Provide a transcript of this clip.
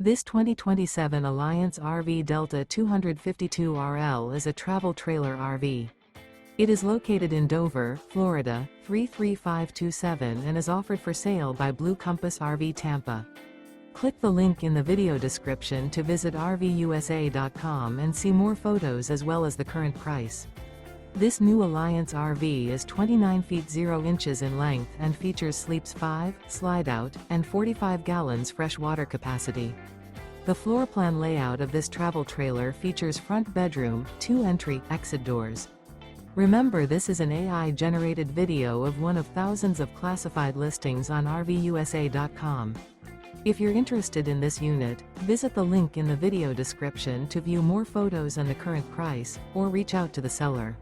This 2027 Alliance RV Delta 252RL is a travel trailer RV. It is located in Dover, Florida, 33527 and is offered for sale by Blue Compass RV Tampa. Click the link in the video description to visit RVUSA.com and see more photos as well as the current price. This new Alliance RV is 29 feet 0 inches in length and features sleeps 5, slide-out, and 45 gallons fresh water capacity. The floor plan layout of this travel trailer features front bedroom, 2 entry/exit doors. Remember, this is an AI-generated video of one of thousands of classified listings on RVUSA.com. If you're interested in this unit, visit the link in the video description to view more photos and the current price, or reach out to the seller.